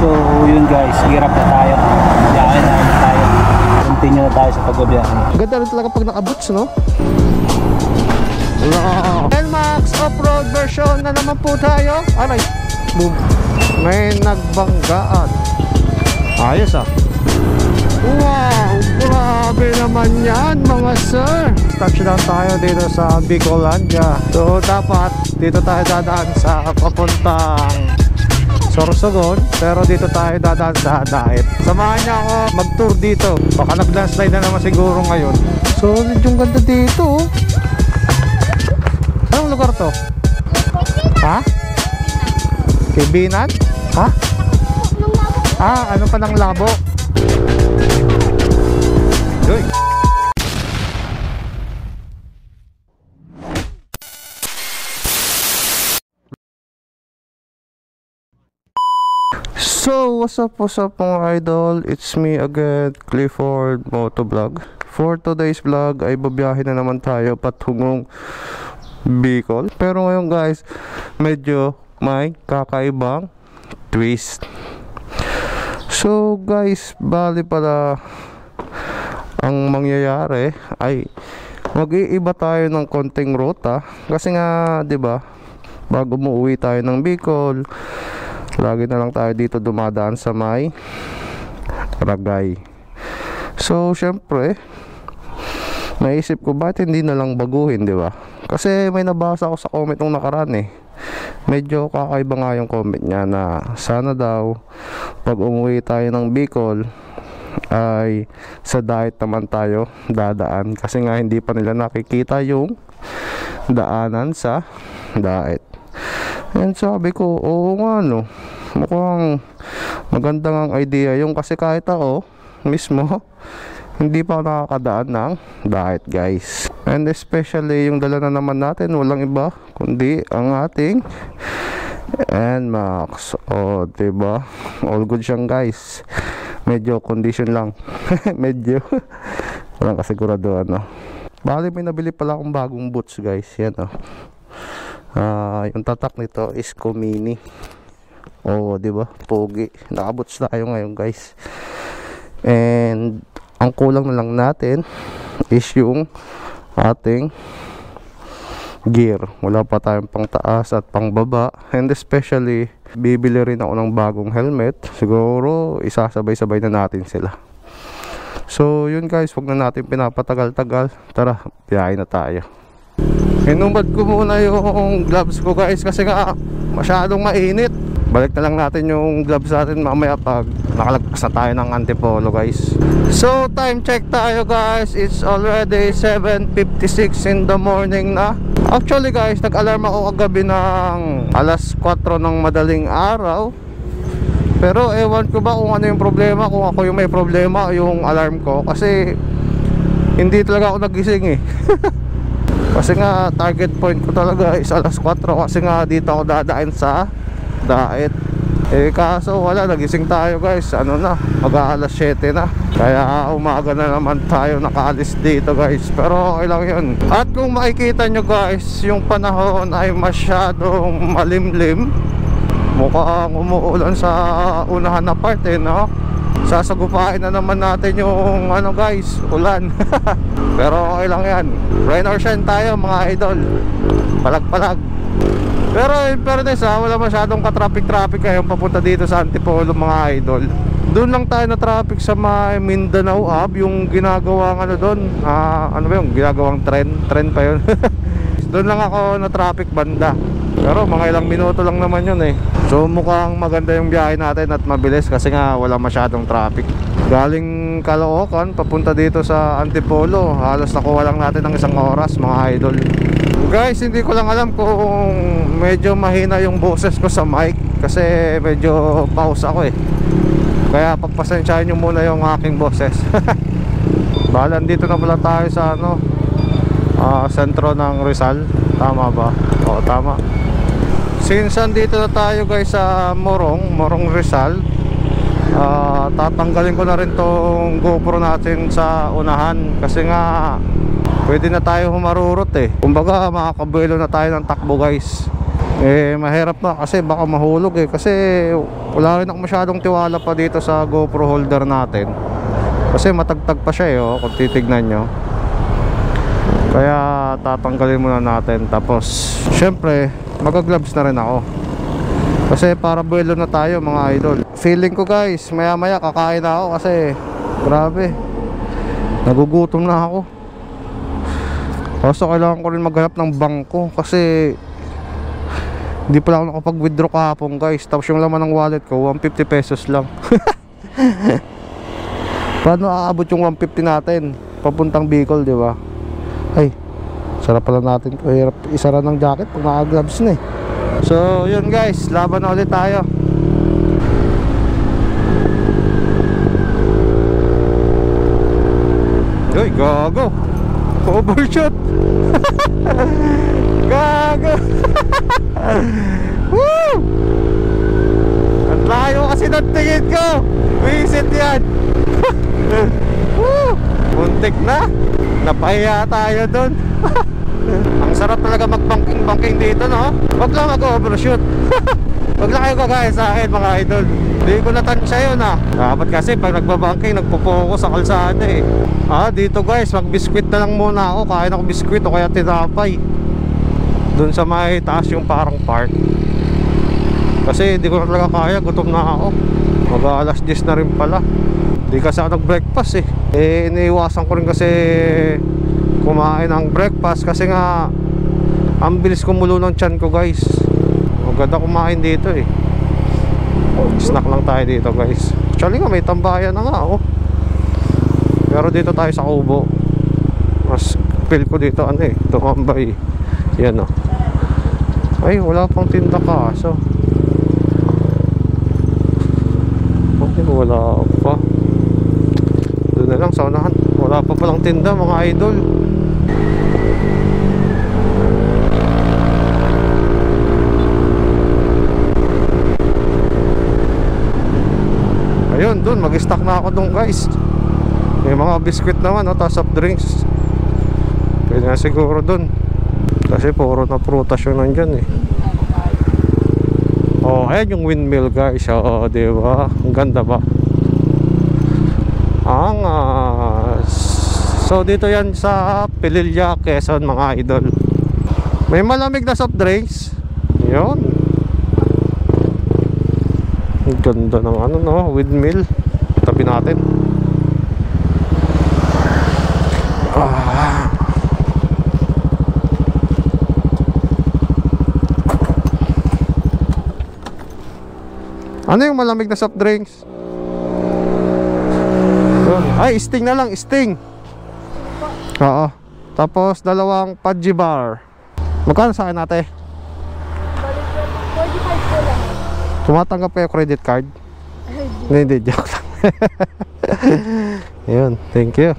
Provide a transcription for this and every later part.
So yun guys, hirap na tayo. Biyahe na tayo. Continue na tayo sa pagbabiyahe. Ganda rin talaga pag naka-boots, no? NMAX off-road version na naman po tayo. Aray, boom. May nagbanggaan. Ayos ah. Wow, grabe naman yan mga sir. Touchdown tayo dito sa Bicolandia. So dapat dito tayo dadaan sa papuntang Sorsogon, pero dito tayo dadaan sa Daet. Samahan niya ako mag-tour dito. Baka nag-landslide na naman siguro ngayon. Solid yung ganda dito. Anong lugar to? Ha? Kibinan? Ha? Ano pa ng Labo? Uy. So, what's up mga idol? It's me again, Clifford Motovlog. For today's vlog ay babiyahe na naman tayo patungong Bicol. Pero ngayon guys, medyo may kakaibang twist. So guys, bali pala ang mangyayari ay mag-iiba tayo ng konting ruta. Kasi nga, 'di ba? Bago umuwi tayo ng Bicol, lagi na lang tayo dito dumadaan sa may Ragay. So syempre, naisip ko bakit hindi na lang baguhin, di ba? Kasi may nabasa ako sa comment nung nakaraan eh. Medyo kakaiba nga yung comment niya na sana daw pag umuwi tayo ng Bicol ay sa Daet naman tayo dadaan. Kasi nga hindi pa nila nakikita yung daanan sa Daet. And sabi ko, oo nga no, mukhang maganda ngang idea yung, kasi kahit ako mismo hindi pa nakakadaan ng Daet guys. And especially yung dala na naman natin, walang iba kundi ang ating NMAX. O diba, all good siyang guys. Medyo condition lang medyo walang kasiguraduhan no. Bali may nabili pala akong bagong boots guys. Yan o. Yung tatak nito is Komini. Oh, di ba? Pogi. Nakabots tayo ngayon, guys. And ang kulang na lang natin is yung ating gear. Wala pa tayong pang taas at pang baba. And especially, bibili rin ako ng bagong helmet. Siguro isasabay-sabay na natin sila. So, yun guys, wag na natin pinapatagal-tagal. Tara, biyahe na tayo. Inumad ko muna yung gloves ko guys kasi nga masyadong mainit. Balik na lang natin yung gloves natin mamaya pag nakalagpas na tayo ng Antipolo guys. So time check tayo guys, it's already 7:56 in the morning na. Actually guys, nag-alarm ako kagabi ng alas 4 ng madaling araw. Pero ewan ko ba kung ano yung problema, kung ako yung may problema yung alarm ko. Kasi hindi talaga ako nagising eh. Kasi nga target point ko talaga is alas 4. Kasi nga dito ako dadaan sa Daet. Eh kaso wala, nagising tayo guys. Ano na, mag-aalas 7 na. Kaya umaga na naman tayo nakaalis dito guys. Pero okay lang yun. At kung makikita nyo guys, yung panahon ay masyadong malimlim. Mukhang umuulan sa unahan na part eh, no? Sasagupain na naman natin yung ano guys, ulan. Pero okay lang yan. Rain or shine tayo mga idol. Palag-palag. Pero in fairness wala masyadong ka-traffic ngayon papunta dito sa Antipolo mga idol. Doon lang tayo na traffic sa may Mindanao Hub, yung ginagawang ano doon, ano ba yung ginagawang trend pa yun. Doon lang ako na traffic banda. Pero mga ilang minuto lang naman yun eh. So mukhang maganda yung biyahe natin at mabilis kasi nga wala masyadong traffic. Galing Caloocan papunta dito sa Antipolo, halos nakuha lang natin ng 1 oras mga idol. Guys, hindi ko lang alam kung medyo mahina yung boses ko sa mic kasi medyo pause ako eh. Kaya pagpasensyahan nyo muna yung aking boses. Balan dito na pala tayo sa ano, sentro ng Rizal. Tama ba? Oo, tama. Since dito na tayo guys sa Morong Rizal, tatanggalin ko na rin tong GoPro natin sa unahan kasi nga pwede na tayo humarurot eh. Kumbaga makakabuelo na tayo ng takbo guys. mahirap na kasi baka mahulog kasi wala rin ako masyadong tiwala pa dito sa GoPro holder natin kasi matagtag pa siya kung titignan nyo. Kaya tatanggalin muna natin. Tapos syempre magagloves na rin ako kasi para buwelo na tayo mga idol. Feeling ko guys maya maya kakain na ako kasi grabe nagugutom na ako. Kaso kailangan ko rin maghanap ng bangko kasi hindi pala ako nakapag-withdraw kahapon guys. Tapos yung laman ng wallet ko 150 pesos lang. Paano aabot yung 150 natin papuntang Bicol, di ba? Ay, sarap pala natin. Hirap isara ng jacket pag naka-gloves na eh. So yun guys, laban na ulit tayo. Uy, gago, overshoot. Gago. Woo! Ang layo kasi ng tingin ko. Visit yan. Woo! Muntik na. Napahiya tayo dun. Ang sarap talaga mag-banking dito, no? Wag lang mag-overshoot. Wag lang kayo kagaya sa akin mga idol. Hindi ko natansya yun Dapat kasi pag nagbabanking nagpo-focus sa kalsada dito guys, mag-biskwit na lang muna ako. Kain ako biskwit o kaya tinapay doon sa may taas yung parang park. Kasi hindi ko na talaga kaya, gutom na ako. Mag-alas 10 na rin pala. Hindi kasi ako nag-breakfast iniiwasan ko rin kasi kumain ng breakfast kasi nga ang bilis kumulo ng tiyan ko guys. Maganda kumain dito snack lang tayo dito guys. Actually nga may tambayan na nga pero dito tayo sa Kubo. Mas feel ko dito tumambay. Yan ay wala pang tinda kaso wala pa. Doon na lang sa unahan. Wala pa palang tinda mga idol. Ayun, doon mag-stock na ako doon guys. May mga biskwit naman tapos soft drinks. Pwede na siguro doon kasi puro na prutas yun nandyan ayan yung windmill guys. Diba? Ang ganda ba? So dito yan sa Pililla, Quezon mga idol. May malamig na soft drinks. Yun. Ang ganda ng windmill. Tabi natin. Ano yung malamig na soft drinks? Ay, Sting na lang, Sting. Oo. Tapos dalawang Pudgy bar. Magkano sa akin ate? 45 po lang. Tumatanggap kayo credit card? Hindi, joke lang. Yun, thank you.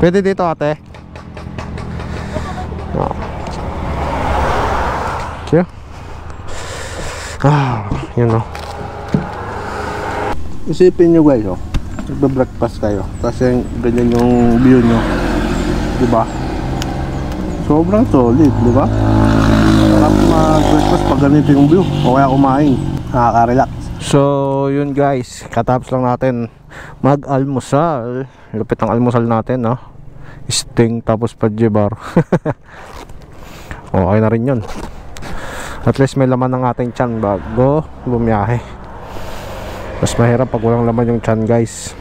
Pwede dito ate? Thank you. Yun Isipin nyo guys nagbe-breakfast kayo kasi ganyan yung view nyo, diba? Sobrang solid, diba? Sarap mag-breakfast pag ganito yung view o kaya kumain, nakaka-relax. So yun guys, katapos lang natin mag-almusal. Lupit ang almusal natin Sting tapos Pudgy bar. Okay na rin yun. At least may laman ng ating tiyan bago bumiyahe. Mas mahirap pag walang laman yung tiyan guys.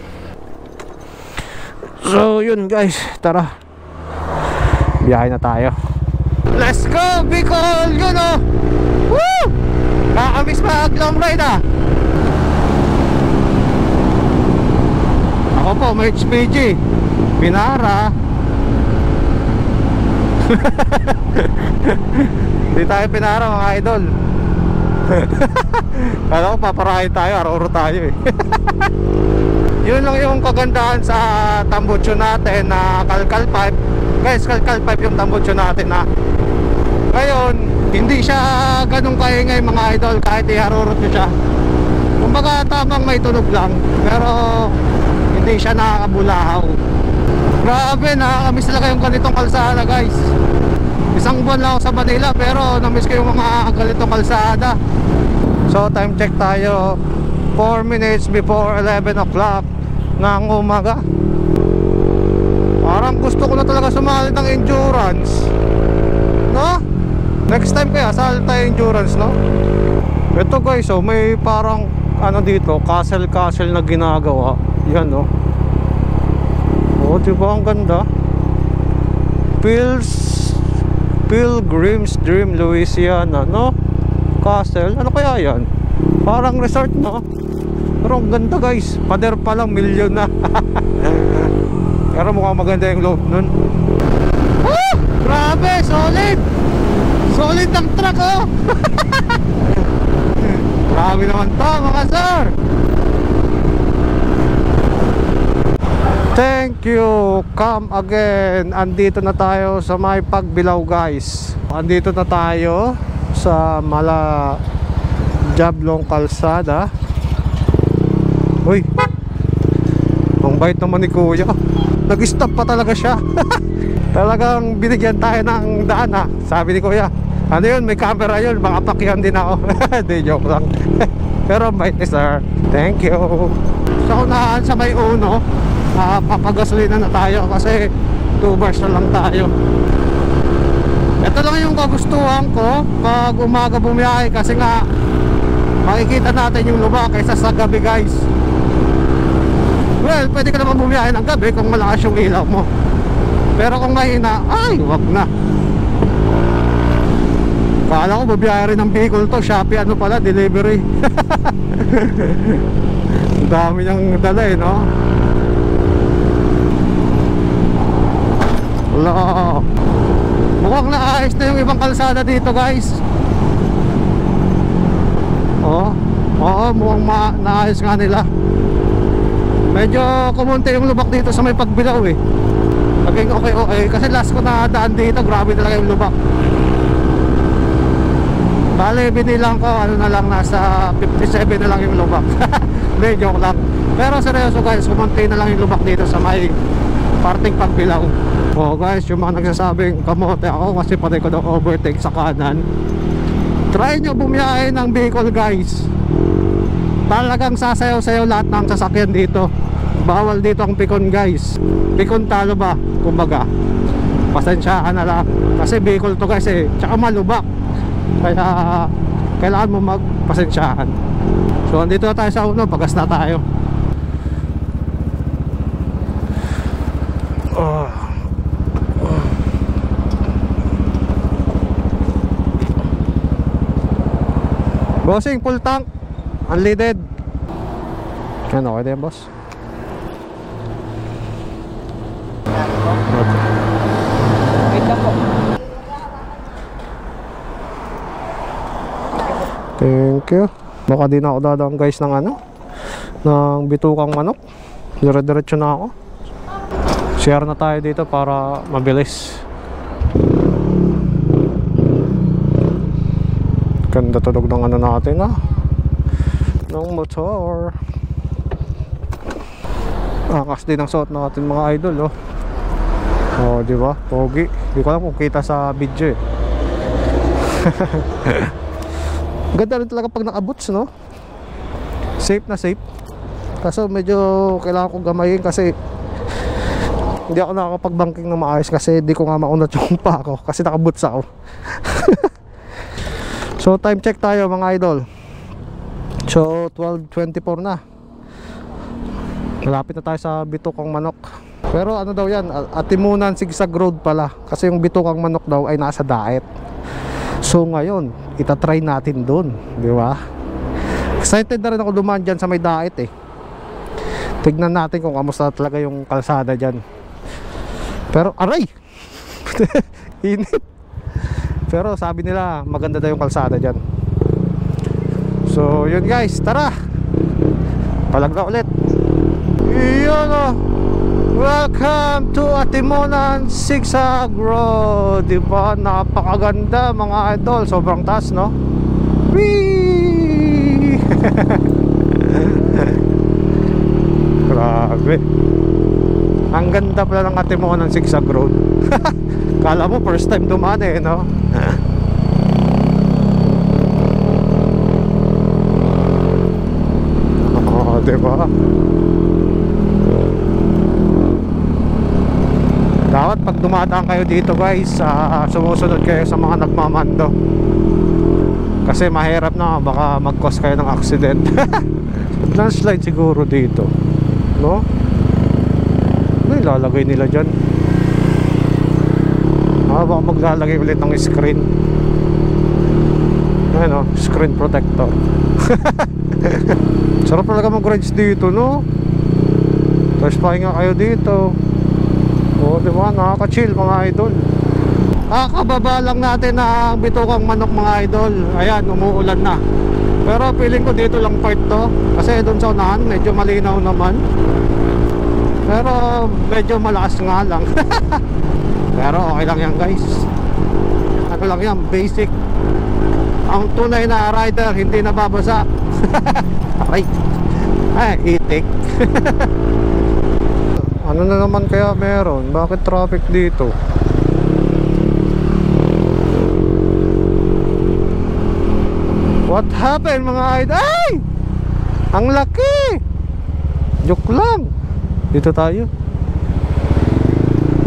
So yun guys, tara, biyahe na tayo. Let's go Bicol! Yun Woo! Nakakamiss mag-long ride Ako po, Merch PG Pinara. Hindi tayo pinara mga idol. Kala ko paparahin tayo, araw-araw tayo Yun lang yung kagandahan sa tambucho natin na Kalkal 5. Guys, Kalkal 5 yung tambucho natin Ngayon, hindi siya ganun kaingay mga idol kahit iharurot nyo siya. Kumbaga tamang may tunog lang, pero hindi siya nakakabulahaw. Grabe, nakakamiss talaga yung ganitong kalsada guys. Isang buwan lang ako sa Manila, pero na-miss ko yung mga ganitong kalsada. So time check tayo, 4 minutes before 11 o'clock ng umaga. Parang gusto ko na talaga sumali ng endurance, no? Next time kaya sali tayo endurance, no? Ito guys, oh, may parang ano dito, castle na ginagawa. Yan, no? Oh, diba ang ganda? Pilgrim's Dream, Louisiana, no? Castle, ano kaya yan? Parang resort, no? Pero ang ganda guys, pader pa lang, milyon na. Pero mukhang maganda yung loob nun. Oh! Grabe, solid! Solid ang truck, oh! Grabe naman to mga sir! Thank you! Come again! Andito na tayo sa may Pagbilao guys. Andito na tayo sa Mala Jablong Kalsada. Uy! Ang bait naman ni kuya. Nag-stop pa talaga siya. Talagang binigyan tayo ng daan ha. Sabi ni kuya, ano yun, may camera yun, makapakyan din ako. Hindi, joke lang. Pero bait ni sir. Thank you. So unahan sa may uno, papagasolina na tayo kasi 2 bars na lang tayo. Ito lang yung kagustuhan ko pag umaga bumiyahe, kasi nga makikita natin yung lubak kaysa sa gabi guys. Well, pwede ka naman bumiyahe ng gabi kung malakas yung ilaw mo. Pero kung mahina, ay, wag na. Kala ko bubiyahe rin ng Bicol to, Shopee ano pala, delivery. Ang dami niyang dala eh, no? Wala. Mukhang naayos na yung ibang kalsada dito guys. Oo, mukhang naayos nga nila. Medyo kumunti yung lubak dito sa may Pagbilao eh. Naging okay. Kasi last ko na daan dito, grabe talaga yung lubak. Bale, binilang ko, ano na lang, nasa 57 na lang yung lubak. Hindi, joke lang. Pero seryoso guys, kumunti na lang yung lubak dito sa may parting Pagbilao. Oh guys, yung mga nagsasabing kamote ako kasi patay ko daw overtake sa kanan. Try nyo bumiyahe ng Bicol guys. Talagang sasayaw-sayaw lahat ng sasakyan dito. Bawal dito ang pikon guys. Pikon talo ba? Kumbaga, pasensyaan na lang. Kasi Bicol to guys eh, tsaka malubak. Kaya kailangan mo magpasensyaan. So andito na tayo sa uno, pagas na tayo. Bossing, full tank, unleaded. Ano, okay din boss? Thank you. Baka di na ako dadaan guys ng ano, ng bitukang manok. Dire-diretso na ako. Share na tayo dito para mabilis. Ganda tunog ng ano natin ng motor. Akas din ang suot natin mga idol oh, di ba? Pogi. Di ko alam kung kita sa video eh. Ganda rin talaga pag naka-boots, no? Safe na safe. Kaso medyo kailangan kong gamayin kasi hindi ako nakakapag-banking na maayos kasi di ko nga maunat yung pa ako kasi naka-boots ako. So time check tayo mga idol. So 12:24 na. Malapit na tayo sa Bitukang Manok. Pero ano daw yan, Atimunan Zigzag Road pala. Kasi yung Bitukang Manok daw ay nasa Daet. So ngayon, itatry natin dun, di ba? Excited na rin ako dumaan dyan sa may Daet eh. Tignan natin kung kamusta talaga yung kalsada dyan. Pero aray! Init. Pero sabi nila maganda daw yung kalsada dyan. So yun guys, tara, palag na ulit. Yun welcome to Atimunan Zigzag Road. Diba, napakaganda mga idol. Sobrang taas, no? Whee! Grabe. Ang ganda pala ng Atimunan Zigzag Road. Kala mo first time dumaan eh, no? Oo, diba? Dapat pag dumadaan kayo dito guys, sumusunod kayo sa mga nagmamando. Kasi mahirap na, baka mag-cause kayo ng accident. Landslide siguro dito, no? Ano ilalagay nila dyan? Baka maglalagay ulit ng screen. Ayun o, screen protector. Sarap talaga mag-rides dito, no? Tapos pahinga kayo dito. O, diba? Nakaka-chill mga idol. Kakababa lang natin ang Bitukang Manok mga idol. Ayan, umuulan na. Pero feeling ko dito lang part to. Kasi doon sa unahan, medyo malinaw naman. Pero medyo malakas nga lang. Pero okay lang yan guys. Ano lang yan, basic. Ang tunay na rider, hindi nababasa. Aray. Ay, itik. Ano na naman kaya meron? Bakit traffic dito? What happened mga idol? Ay! Ang laki! Joke lang. Dito tayo.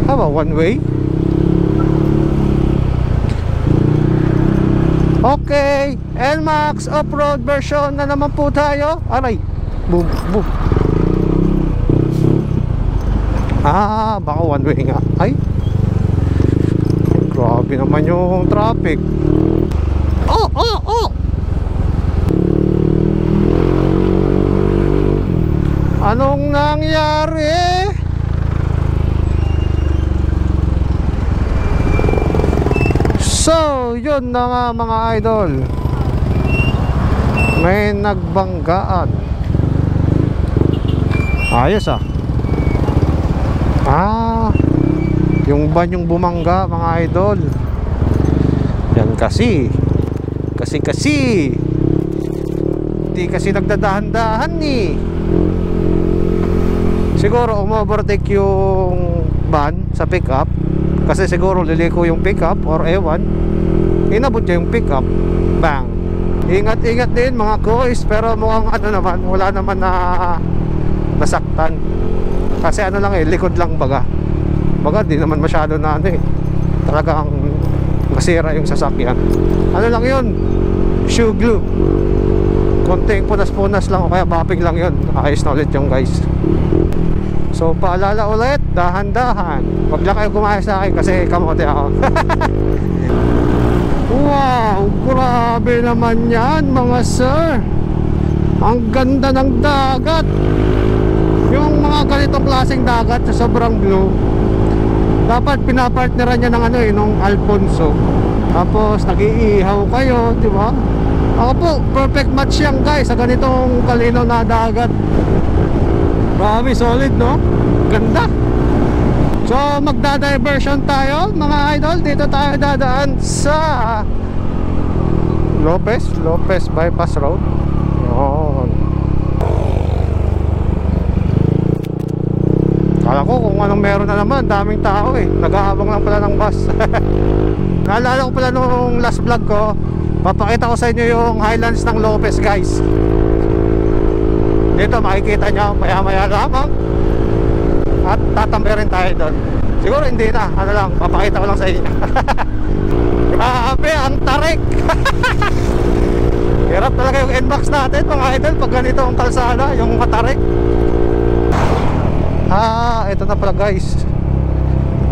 Haba, one way? Okay, NMAX off-road version na naman po tayo. Aray, boom, boom. Baka one way nga. Ay, grabe naman yung traffic. Oh. Anong nangyari? So, yun na nga mga idol. May nagbanggaan. Ayos yung van yung bumangga mga idol. Yan kasi hindi kasi nagdadahan-dahan eh. Siguro umovertake yung van sa pickup. Kasi siguro liliko yung pickup or ewan, inabot niya yung pickup. Bang. Ingat-ingat din mga guys. Pero mukhang ano naman, wala naman na nasaktan. Kasi ano lang likod lang baga di naman masyado na ano talagang masira yung sasakyan. Ano lang yun, shoe glue, konting punas-punas lang o kaya bapping lang yun. Ayos na ulit yung guys. So paalala ulit, dahan-dahan. Huwag lang kayo gumaya sa akin kasi kamote ako. Wow, grabe naman yan mga sir. Ang ganda ng dagat. Yung mga ganitong klaseng dagat sa sobrang blue, dapat pinapartneran niya ng nung Alfonso. Tapos nag-iihaw kayo, di ba? Ako po, perfect match yan guys sa ganitong kalinaw na dagat. Grabe, solid no? Ganda. So magda-diversion tayo mga idol. Dito tayo dadaan sa Lopez Bypass Road. Yun. Kala ko kung anong meron na naman. Daming tao nag-aabang lang pala ng bus. Naalala ko pala nung last vlog ko, papakita ko sa inyo yung highlands ng Lopez guys. Dito makikita nyo maya-maya lamang. At tatambay rin tayo doon. Siguro hindi na, ano lang, papakita ko lang sa inyo. Grabe, ang tarik. Hirap talaga yung NMAX natin mga idol pag ganito ang kalsada, yung matarik. Ito na pala guys.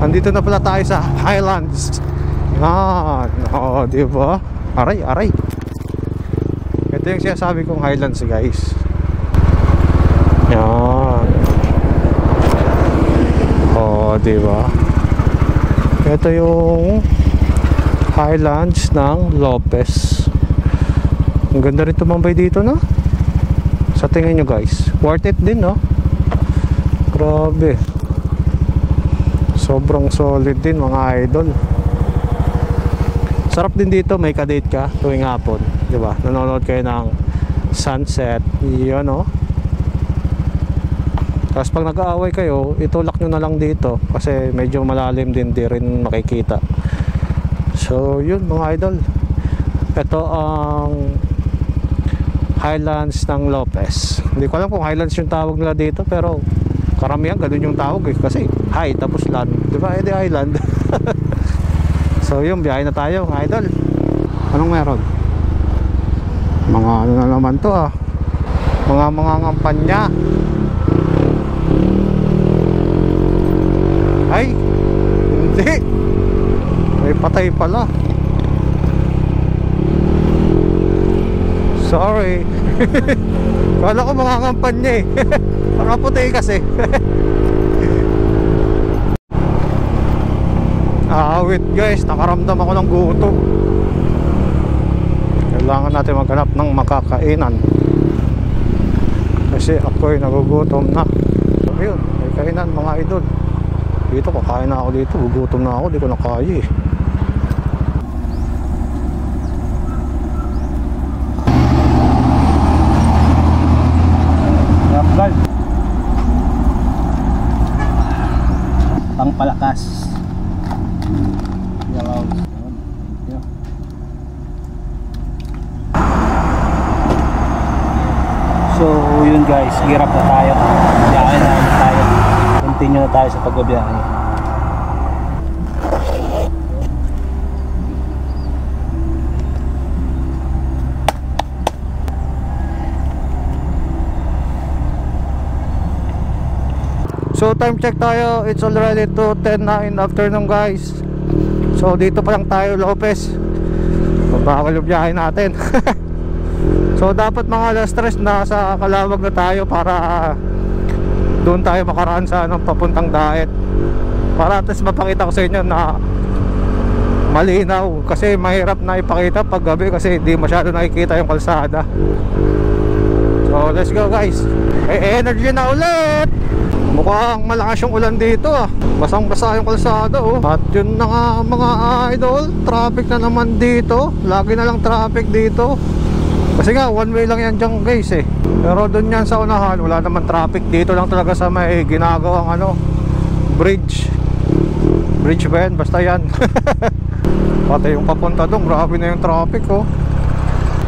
Andito na pala tayo sa Highlands. Yan, diba? Aray. Ito yung sinasabi kong Highlands guys. Yan. Diba? Ito yung Highlands ng Lopez. Ang ganda rin tumambay dito, no? Sa tingin nyo guys, worth it din, no? Grabe. Sobrang solid din mga idol. Sarap din dito, may kadate ka tuwing hapon, diba? Nanonood kayo ng sunset. Yun, no? Tapos pag nag-aaway kayo, itulak nyo na lang dito kasi medyo malalim din, di rin makikita. So yun mga idol, ito ang Highlands ng Lopez. Hindi ko alam kung Highlands yung tawag nila dito, pero karamihan ganun yung tawag eh, kasi high tapos land, di ba? Edi island. So yun, biyahe na tayo mga idol. Anong meron? Mga ano na naman to ah, mga ngampanya. Ay, hindi, may patay pala. Sorry. Kala ko mga ngampanya eh. Nakaputi kasi. Wait guys, nakaramdam ako ng gutom. Kailangan natin maghanap ng makakainan kasi ako'y nagugutom na. So yun, may kainan mga idol. Dito, kakain na ako dito. Gugutom na ako, di ko na kaya eh. Pangpalakas. So yun guys, hirap na tayo. Biyahe na tayo. Continue na tayo sa pagbabiyahe. So time check tayo, it's already 2:10 na in afternoon guys. So dito pa lang tayo Lopez. Mabawal yung biyahe natin. So dapat mga alas 3 na sa Calawag na tayo para doon tayo makaraan sa papuntang Daet. Para at least mapakita ko sa inyo na malinaw, kasi mahirap na ipakita pag gabi kasi hindi masyado nakikita yung kalsada. So let's go guys. Energy na ulit. Mukhang malakas yung ulan dito ah. Basang basa yung kalsada oh. At yun na nga mga idol, traffic na naman dito. Lagi na lang traffic dito. Kasi nga one way lang yan dyan guys eh. Pero dun yan sa unahan wala naman traffic. Dito lang talaga sa may ginagawang bridge. Bridge ba yan? Basta yan. Pati yung papunta dun, grabe na yung traffic oh.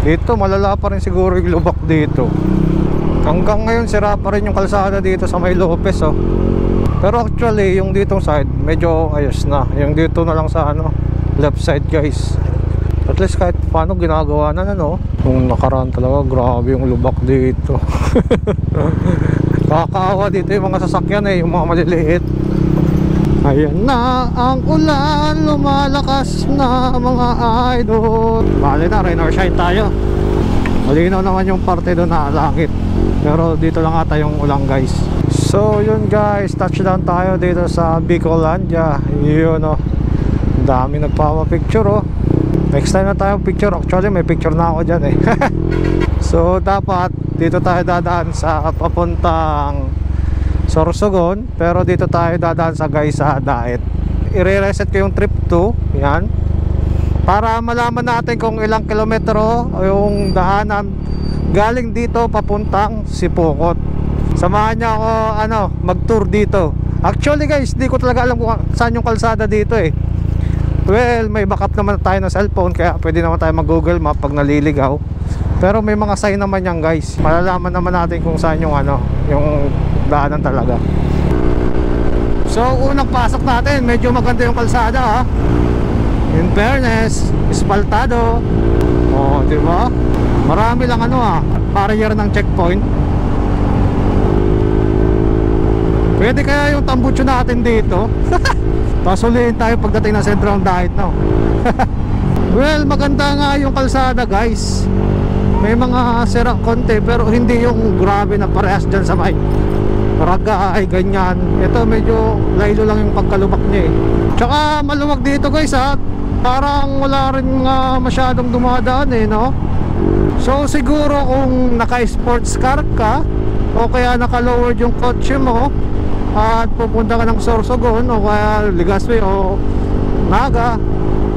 Dito malala pa rin siguro yung lubak dito. Hanggang ngayon sira pa rin yung kalsada dito sa may Lopez oh. Pero actually yung ditong side medyo ayos na. Yung dito na lang sa left side guys. At least kahit paano ginagawa na Kung nakaraan talaga, grabe yung lubak dito. Kakaawa dito yung mga sasakyan eh, yung mga maliliit. Ayan na ang ulan, lumalakas na mga idol. Bale na, rain or shine tayo. Malinaw naman yung parte doon na langit. Pero dito lang ata yung ulang guys. So yun guys, touchdown tayo dito sa Bicolandia. Yun oh, dami nagpapapicture oh. Next time na tayo picture. Actually may picture na ako dyan eh. So dapat dito tayo dadaan sa papuntang Sorsogon, pero dito tayo dadaan sa Gaisa Daet. I-reset ko yung trip 2. Yan, para malaman natin kung ilang kilometro yung daanan galing dito papuntang Sipokot. Samahan niya ako mag-tour dito. Actually guys, di ko talaga alam kung saan yung kalsada dito eh. Well, may backup naman tayo ng cellphone, kaya pwede naman tayo mag-Google Map pag naliligaw. Pero may mga sign naman yan guys. Malalaman naman natin kung saan yung yung daanan talaga. So unang pasok natin, medyo maganda yung kalsada ha. In fairness, espaltado. Oh, di ba? Marami lang barrier ng checkpoint. Pwede kaya yung tambucho natin dito. Tapos ulihin tayo pagdating ng sentro ng Daet Well, maganda nga yung kalsada guys. May mga sira konti, pero hindi yung grabe na parehas dyan sa may Raga ay ganyan. Ito medyo laylo lang yung pagkalubak niya eh. Tsaka maluwag dito guys ha. Parang wala rin masyadong dumadaan eh So siguro kung naka-sports car ka o kaya naka-lowered yung kotse mo at pupunta ka ng Sorsogon o kaya Legazpi o Naga,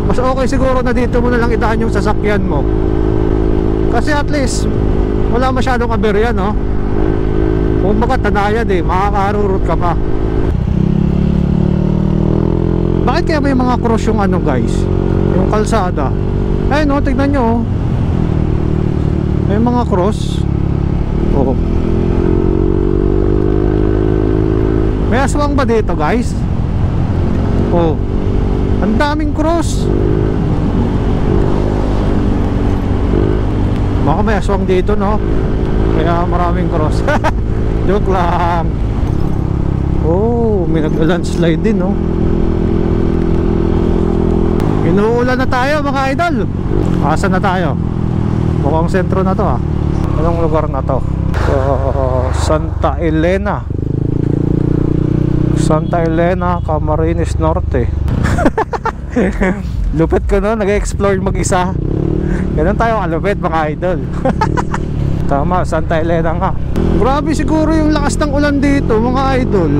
mas okay siguro na dito mo na lang idaan yung sasakyan mo. Kasi at least wala masyadong aberya Kung baka tanayad eh, makakarurot ka pa. Bakit kaya may mga cross yung ano guys, yung kalsada? Ay no, tignan nyo oh. May mga cross. Oo. May aswang ba dito guys? Oh, ang daming cross. Baka may aswang dito no, kaya maraming cross. Joke lang. Oh, may nag-landslide din no. Inuulan na tayo mga idol. Asan na tayo? Mukhang sentro na to ah. Anong lugar na to? Santa Elena. Santa Elena, Camarines Norte. Lupit ko no, nag-explore mag-isa. Ganun tayo kalupit mga idol. Tama, Santa Elena nga. Grabe siguro yung lakas ng ulan dito mga idol.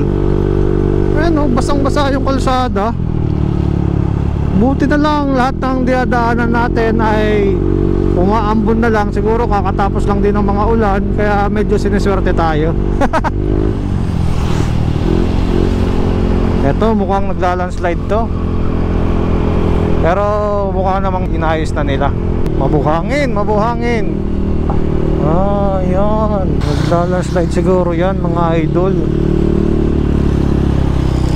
Ano, basang-basa yung kalsada. Buti na lang lahat ng diadaanan natin ay umaambon na lang. Siguro kakatapos lang din ng mga ulan, kaya medyo siniswerte tayo. Eto, mukhang naglalandslide to. Pero mukhang namang inayos na nila. Mabuhangin, mabuhangin. Ah, yan. Naglalandslide siguro yan mga idol.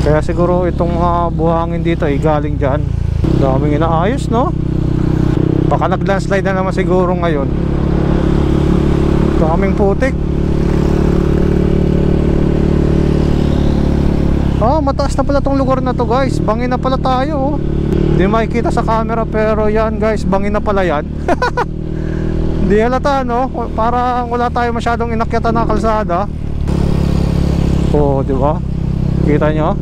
Kaya siguro itong mga buhangin dito ay galing dyan. Daming inaayos no. Baka naglandslide na naman siguro ngayon. Daming putik. Ah, mataas na pala tong lugar na to guys. Bangin na pala tayo oh. Hindi makikita sa camera pero yan guys, bangin na pala yan. Hindi halata no. Parang wala tayo masyadong inakyatan na kalsada. Oh, di ba? Kita nyo?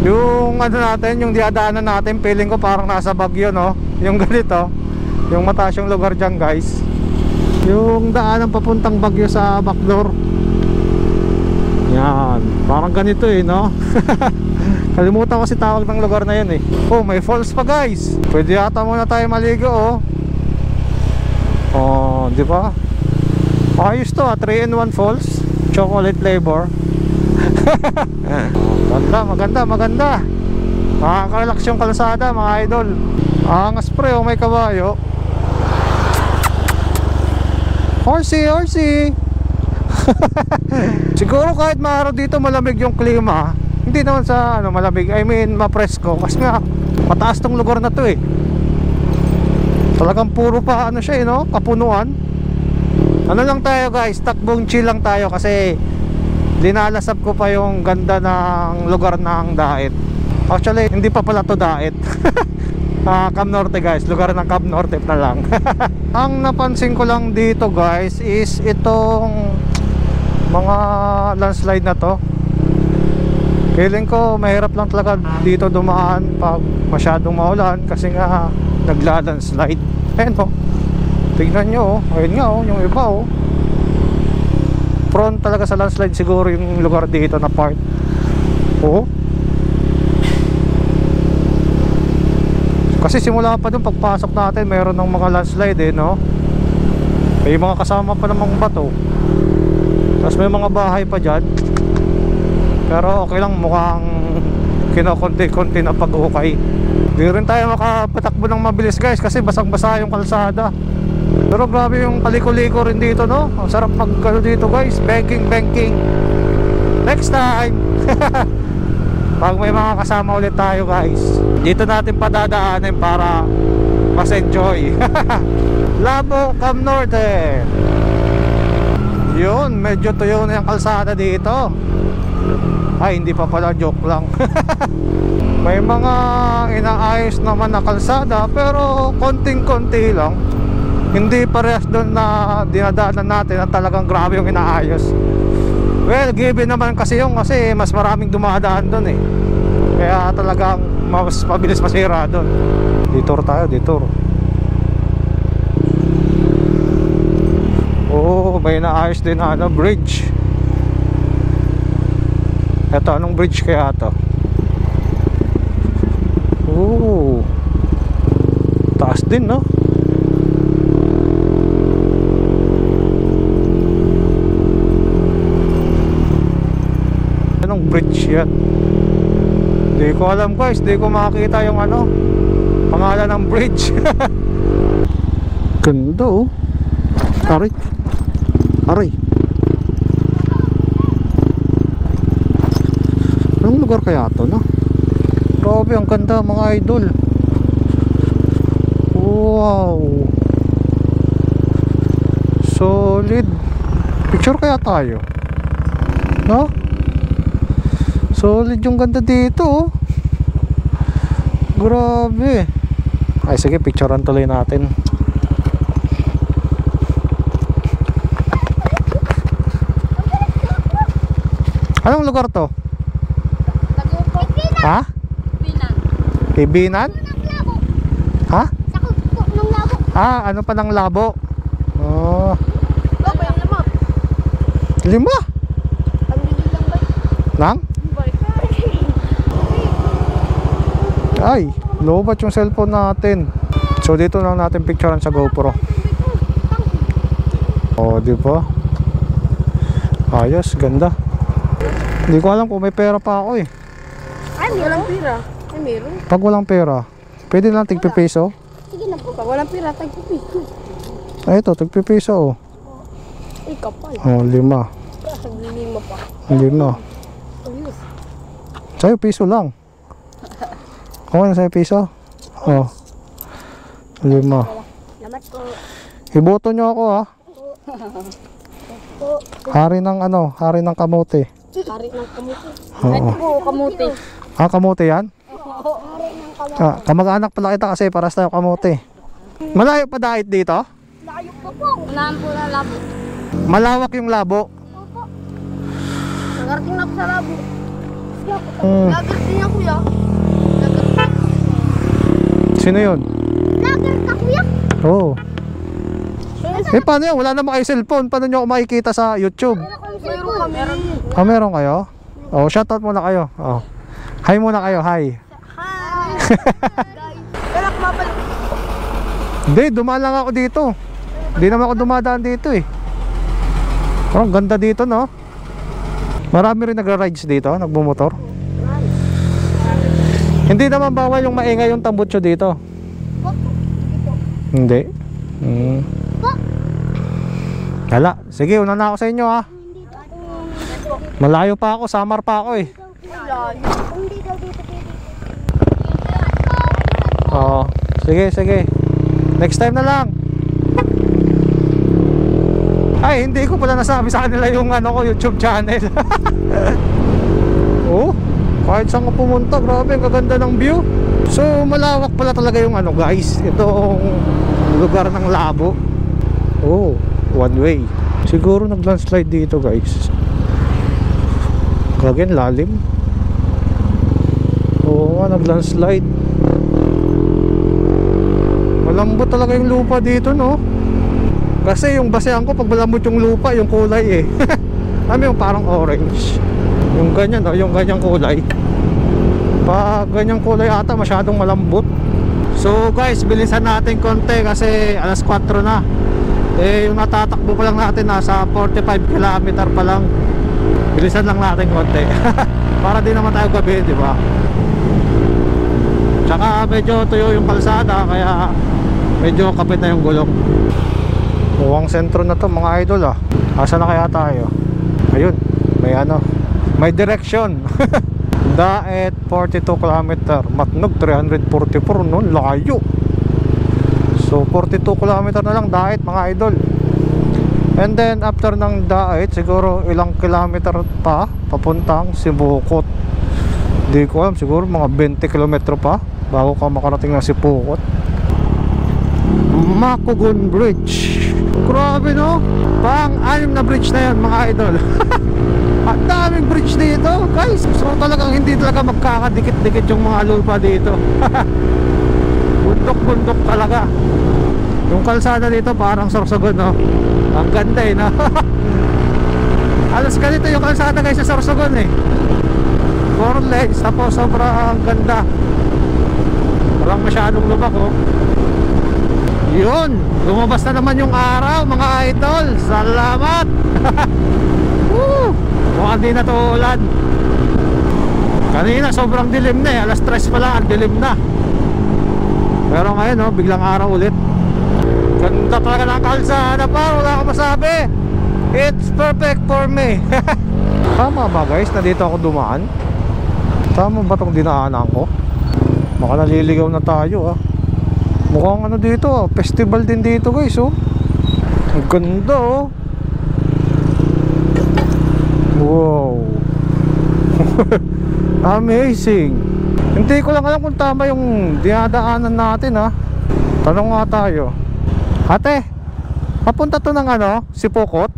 Yung ano natin, yung diadaanan natin, feeling ko parang nasa Baguio no. Yung ganito, yung mataas yung lugar dyan guys. Yung daanan papuntang Baguio sa backdoor. Yan, parang ganito eh no. Kalimutan ko si tawag ng lugar na yun eh. Oh, may falls pa guys. Pwede yata muna tayo maligo oh. Oh, di ba? Ayos to ah, 3-in-1 falls, chocolate flavor. Maganda, maganda, maganda. Makaka-relax yung kalsada mga idol. Angas pre, oh, may kabayo. Horsey, horsey. Siguro kahit maaraw dito malamig yung klima. Hindi naman sa ano malamig, I mean mapresko. Kasi nga mataas tong lugar na to eh. Talagang puro pa ano siya eh no, kapunuan. Ano lang tayo guys, takbong chill lang tayo kasi dinalasap ko pa yung ganda ng lugar ng Daet. Actually, hindi pa pala to Daet. Cam Norte guys, lugar ng Cam Norte na lang. Ang napansin ko lang dito guys is itong mga landslide na to. Feeling ko mahirap lang talaga dito dumaan pag masyadong maulan kasi nga nagla-landslide. Ayan o, tignan nyo oh. Ayun nga oh, yung iba oh. Prone talaga sa landslide siguro yung lugar dito na part. Oh. Kasi simula pa dun pagpasok natin mayroon ng mga landslide eh no. May mga kasama pa namang bato. Tapos may mga bahay pa dyan. Pero okay lang, mukhang kinokonti-konti na pag-ukay. Di rin tayo makapatakbo ng mabilis guys kasi basang-basa yung kalsada. Pero grabe yung kaliko-liko rin dito no. Ang sarap mag-ano dito guys, banking. Next time. Pag may mga kasama ulit tayo guys, dito natin padadaanin para mas enjoy. Labo, Cam Norte. Yun, medyo tuyo na yung kalsada dito. Ay, hindi pa pala, joke lang. May mga inaayos naman na kalsada pero konting-konti lang. Hindi parehas doon na dinadaanan natin na talagang grabe yung inaayos. Well, given naman kasi yung kasi mas maraming dumadaan doon eh. Kaya talagang mas mabilis masira doon. Detour tayo, detour. Oh, may inaayos din na ano, bridge. Eto, anong bridge kaya to? Oh, taas din no? bridge yan. Di ko alam guys, di ko makakita yung ano, pangalan ng bridge. Ganda oh. Aray. Aray. Anong lugar kaya to, no? Grabe, ang ganda mga idol. Wow. Solid. Picture kaya tayo, no? Solid yung ganda dito oh. Grabe. Ay sige, picturean tuloy natin. Anong lugar to? Ha? Ibinan? Ha? Ah, ano pa ng labo? Oh. Lima? Nang? Ay, lobat yung cellphone natin. So dito lang natin picturean sa GoPro. Oh, di ba? Ayos, ganda. Hindi ko alam kung may pera pa ako eh. Ay, walang pera. Ay, meron. Pag walang pera, pwede lang tigpipiso? Sige na po. Pag walang pera, tagpipiso. Ay, ito, tigpipiso oh. Ay, kapal. Oh, 5. Naglilima pa. 5. Ayos. Sa'yo, piso lang. Okay na sa'yo, piso? Oh. 5. Salamat po. Iboto nyo ako ha. Hari ng ano, hari ng kamote. Hari ng kamuti. Oo. Ito po, kamuti. Ah, kamote yan? Oo. Hari ng kamuti. Ah, kamag-anak pala kita kasi paras tayo kamote. Malayo pa dahit dito? Layo pa po. Unahan po na labo. Malawak yung labo. Opo. Nagarating na ako sa labo. Hmm. Lager din yan, kuya. Sino yun? Lager ka, kuya. Oo. Eh paano yan? Wala naman kayo cellphone. Paano nyo ako makikita sa YouTube? Meron kami. Ah, meron kayo? Oh, shoutout muna kayo. Oh. Hi muna kayo, hi. Hi. Kaya kumabalik. Hindi, dumaan lang ako dito. Hindi naman ako dumadaan dito eh. Oh, ganda dito no? Marami rin nagra-rides dito, nagmumotor. Hindi naman bawal yung maingay yung tambutso dito. Hindi. Hala, sige, una na ako sa inyo ha. Malayo pa ako, Samar pa ako eh. Oo, sige, sige. Next time na lang. Ay, hindi ko pala nasabi sa kanila yung ano ko, YouTube channel. Oh, kahit saan ko pumunta, grabe, ang gaganda ng view. So, malawak pala talaga yung ano guys, itong lugar ng labo. Oh, one way. Siguro nag-landslide dito guys. Kagyan, lalim. Oo nga, nag-landslide. Malambot talaga yung lupa dito no. Kasi yung basehan ko, pag malambot yung lupa, yung kulay eh. Alam yung parang orange. Yung ganyan no, yung ganyang kulay. Pag ganyang kulay ata, masyadong malambot. So guys, bilisan natin konti kasi alas 4 na. Eh yung natatakbo pa lang natin nasa 45 km pa lang. Bilisan lang natin konti. Para di naman tayo gabi, di ba? Tsaka medyo tuyo yung kalsada, kaya medyo kapit na yung gulong. Mukhang sentro na to mga idol ah. Asa na kaya tayo? Ayun, may ano, may direction. Daet 42 km, Matnog 344 noon, layo. So 42 km na lang Daet mga idol. And then after ng Daet, siguro ilang kilometer pa papuntang Sibukot. Hindi ko alam, siguro mga 20 km pa bago ka makarating ng Sibukot. Makugon Bridge. Grabe no? Pang-anim na bridge na yan mga idol. Ang daming bridge dito guys. So talagang hindi talaga magkakadikit-dikit yung mga lupa dito. Bundok-bundok talaga. Yung kalsada dito parang Sorsogon no? Ang ganda eh no? Alas ganito yung kalsada guys sa Sorsogon eh. 4 lanes, tapos sobrang ganda. Walang masyadong lubak oh. Yun, lumabas na naman yung araw mga idol. Salamat. Mukhang di na to ulan. Kanina sobrang dilim na eh, alas 3 pa lang, ang dilim na. Pero ngayon oh, biglang araw ulit. Ganda talaga ng kalsada pa, wala akong masabi. It's perfect for me. Tama ba guys, na dito ako dumaan? Tama ba itong dinaanan ko? Baka naliligaw na tayo ah. Mukhang ano dito ah, festival din dito guys oh. Ang ganda oh. Wow. Amazing. Hindi ko lang alam kung tama yung dinadaanan natin ha. Tanong nga tayo. Ate, papunta to ng ano, Sipokot?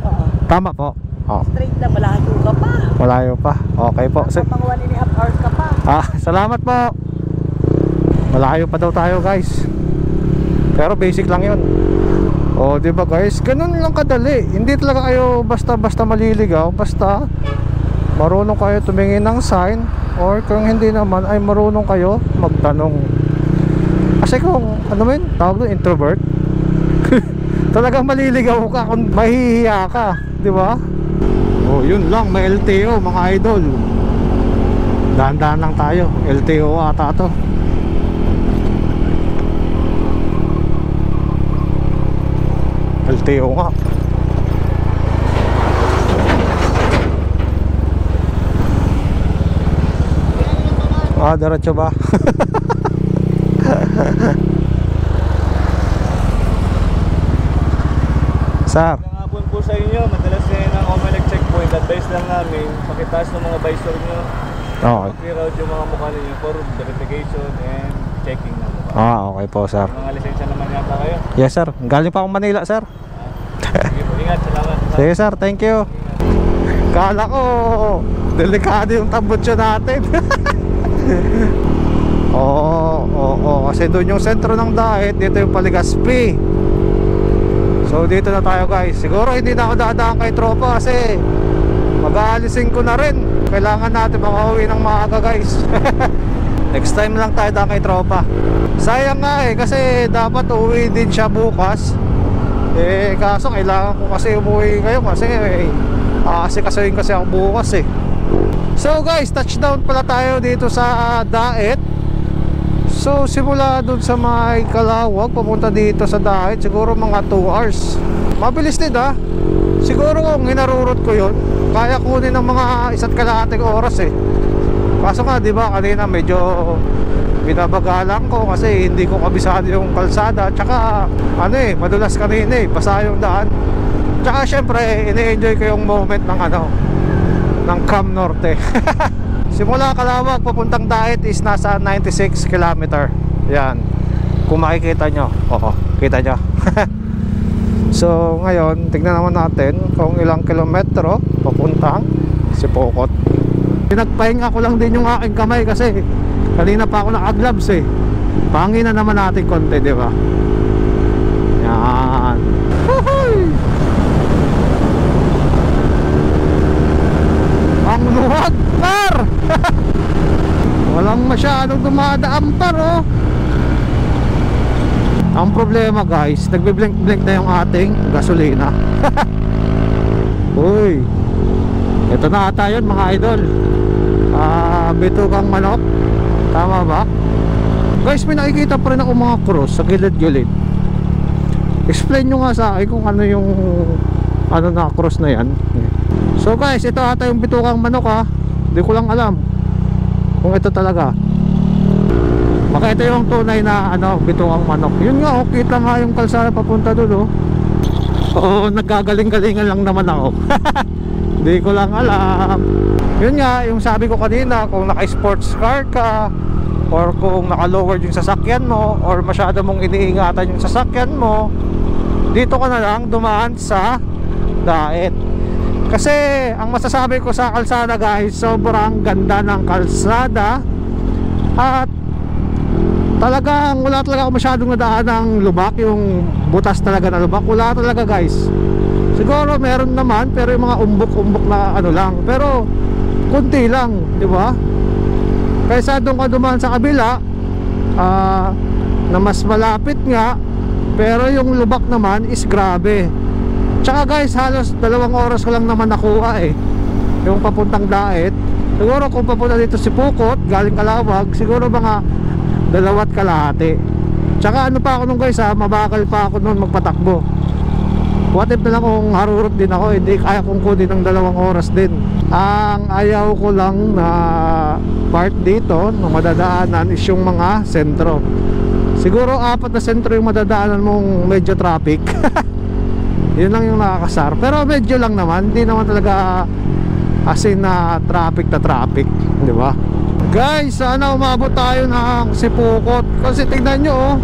Oo. Tama po. Oh. Straight na, malayo ka pa. Malayo pa. Okay po. Pang 1.5 hours ka pa. Salamat po. Malayo pa daw tayo guys. Pero basic lang yun. Oh, di ba guys? Ganun lang kadali. Hindi talaga kayo basta-basta maliligaw. Basta marunong kayo tumingin ng sign. Or kung hindi naman ay marunong kayo magtanong. Kasi kung ano mo yun, tawag doon, introvert. Talagang maliligaw ka kung mahihiya ka, di ba? Oh, yun lang, may LTO mga idol. Dahan-dahan lang tayo. LTO ata to. LTO nga. Diretso ba? Sir, Hapon po sa inyo, madalas na ng Comelec checkpoint. Advice lang namin, pakitaas ng mga visor nyo. okay. Clear out yung mga mukha ninyo for verification and checking na mukha. Okay po sir. Mga lisensya naman yata kayo. Yes sir, galing pa akong Manila sir. Sige po, ingat, salamat. Sige sir, thank you. Kala ko delikado yung tambutso natin. Oo, kasi doon yung sentro ng Dait, dito yung Paligaspi. So dito na tayo guys. Siguro hindi na ako dadaan kay tropa kasi mag-aalisin ko na rin. Kailangan natin makauwi ng maaga guys. Next time lang tayo daan kay tropa. Sayang nga eh, kasi dapat uwi din siya bukas. Kaso kailangan ko kasi umuwi ngayon kasi asikasuhin kasi ako bukas eh. So guys, touchdown pala tayo dito sa Dait. So simula dun sa may Calawag papunta dito sa Dait, siguro mga 2 hours. Mabilis din ha. Siguro kung hinarurot ko yun, kaya kunin ng mga 1.5 oras eh. Kaso nga diba kanina medyo binabagalan ko kasi hindi ko kabisado yung kalsada. Tsaka ano eh, madulas kanina eh, basa yung daan. Tsaka syempre ini-enjoy ko yung moment ng Cam Norte. Simula Calawag papuntang Dait is nasa 96 km. Yan. Kung makikita nyo. Oo, kita nyo. So ngayon, tignan naman natin kung ilang kilometro papuntang Sipokot. Pinagpahinga ko lang din yung aking kamay kasi kanina pa ako naka-gloves eh. Pangin na naman natin konti, di ba? Yan. Woohoo! Ang luwag par. Walang masyadong dumadaan par oh. Ang problema guys, nagbe-blink-blink na yung ating gasolina. Uy, ito na ata yun mga idol. Bitukang manok. Tama ba? Guys, may nakikita pa rin ako mga cross sa gilid-gilid. Explain nyo nga sa akin kung ano yung ano na cross na yan. So guys, ito ata yung bitukang manok ha. Hindi ko lang alam kung ito talaga. Baka ito yung tunay na ano, bitukang manok. Yun nga, oh, kita nga yung kalsada papunta doon oh. Oo, nagkagaling-galingan lang naman ako. Hindi ko lang alam. Yun nga, yung sabi ko kanina, kung naka-sports car ka or kung naka-lowered yung sasakyan mo or masyado mong iniingatan yung sasakyan mo, dito ka na lang dumaan sa Dait. Kasi ang masasabi ko sa kalsada guys, sobrang ganda ng kalsada. At talagang wala talaga ako masyadong nadaan ng lubak, yung butas talaga na lubak. Wala talaga guys. Siguro meron naman, pero yung mga umbok-umbok na ano lang. Pero kunti lang, di ba? Kaysa doon ka dumaan sa kabila, na mas malapit nga, pero yung lubak naman is grabe. Tsaka guys, halos 2 oras ko lang naman nakuha eh, yung papuntang Dait. Siguro kung papunta dito si Pukot, galing Calawag, siguro mga 2 kalahati. Tsaka ano pa ako nung guys ha, mabakal pa ako nun magpatakbo. What if na lang kung harurot din ako, hindi kaya kong kunin ng 2 oras din. Ang ayaw ko lang na part dito na madadaanan is yung mga sentro. Siguro 4 na sentro yung madadaanan mong medyo traffic. Yun lang yung nakakasar. Pero medyo lang naman, hindi naman talaga as in na traffic, di ba? Guys, sana umabot tayo ng Sipukot. Kasi tingnan nyo oh,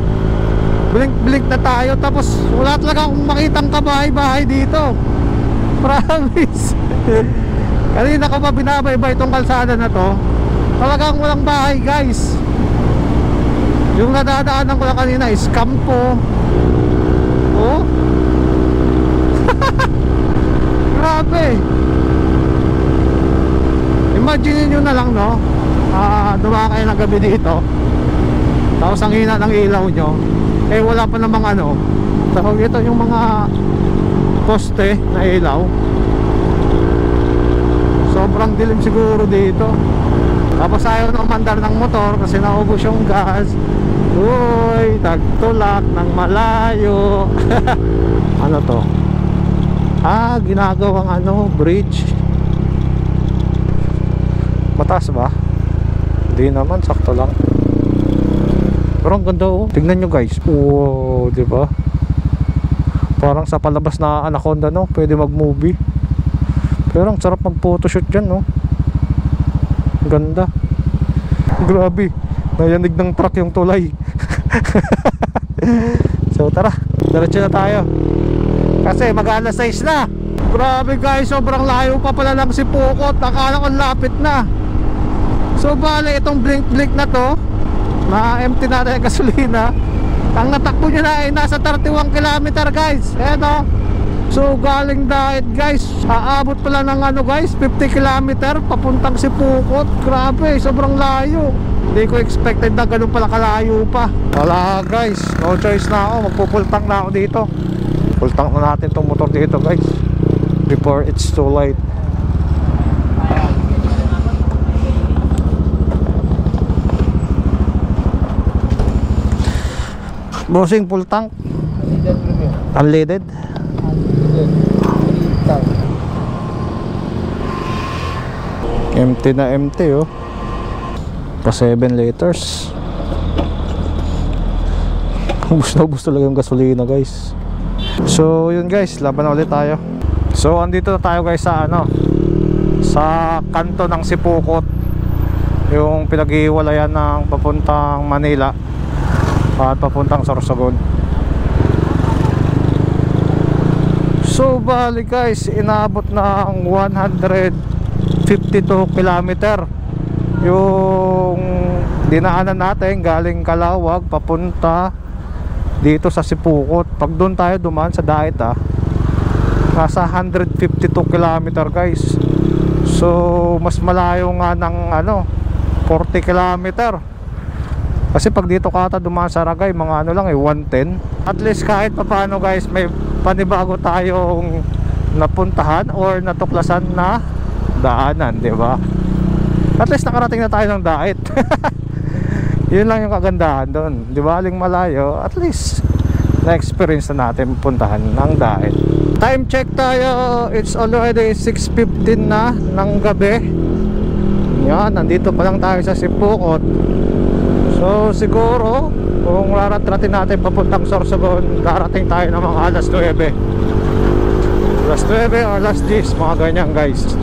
blink na tayo, tapos wala talaga akong makitang kabahay-bahay dito. Promise. Kanina ko pa binabaybay itong kalsada na to, talagang walang bahay guys. Yung nadadaanan ko lang kanina is kampo. Oh grabe. Imagine nyo na lang no, dumaan kayo ng gabi dito, tapos ang hina ng ilaw nyo, eh wala pa namang ano, tawag ito yung mga poste na ilaw. Sobrang dilim siguro dito. Tapos ayaw na umandar ng motor kasi naubos yung gas. Uy, tagtulak ng malayo. Ano to? Ginagawang ano, bridge. Mataas ba? Hindi naman, sakto lang. Pero ang ganda oh. Tingnan nyo guys. Wow, di ba? Parang sa palabas na Anaconda no, pwede mag-movie. Pero ang sarap mag-photoshoot dyan no. Ganda. Grabe. Nayanig ng truck yung tulay. So tara, diretso na tayo. Kasi mag-alas 6 na. Grabe guys, sobrang layo pa pala lang si Pukot. Akala ko lapit na. So bale itong blink na to, na empty natin yung gasolina, ang natakbo nyo na ay nasa 31 km guys. Ayan o. So galing Dait guys, aabot pala ng ano guys, 50 km papuntang Sipukot. Grabe, sobrang layo. Hindi ko expected na ganun pala kalayo pa. Wala guys, no choice na ako, magpupultang na ako dito. Pultang na natin tong motor dito guys, before it's too late. Bossing, full tank? Unleaded? Empty na empty oh. Pa 7 liters. Ubus talaga yung gasolina guys. So yun guys, laban na ulit tayo. So andito na tayo guys sa ano, sa kanto ng Sipukot, yung pinag-iwalayan ng papuntang Manila at papuntang Sorsogon. So bali guys, inabot ng 152 km yung dinaanan natin galing Calawag papunta dito sa Sipukot. Pag doon tayo dumaan sa Dait nasa 152 km guys. So mas malayo nga ng ano, 40 km. Kasi pag dito ka ata dumaan sa Ragay, mga ano lang 110. At least kahit pa paano guys, may panibago tayong napuntahan or natuklasan na daanan, di ba? At least nakarating na tayo ng Dait. Yun lang yung kagandahan doon, di ba? Aling malayo, at least na-experience na natin puntahan ng Dait. Time check tayo, it's already 6:15 na ng gabi. Yan, nandito pa lang tayo sa Sipukot. So siguro kung raratratin natin papuntang Sorsogon, darating tayo ng mga alas 9 or alas 10, mga ganyan guys.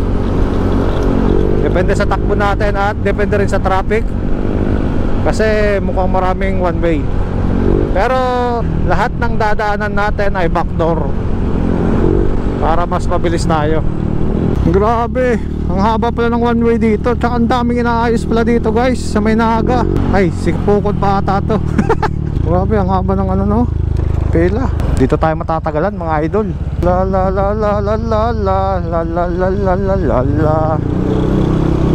Depende sa takbo natin at depende rin sa traffic, kasi mukhang maraming one way. Pero lahat ng dadaanan natin ay backdoor para mas mabilis tayo. Grabe, ang haba pala ng one way dito. Tsaka ang daming inaayos pala dito guys sa may Naga. Ay, Sipukot pa ata to. Grabe, ang haba ng ano no, pila. Dito tayo matatagalan mga idol. La la la la la la la la la la la la la la.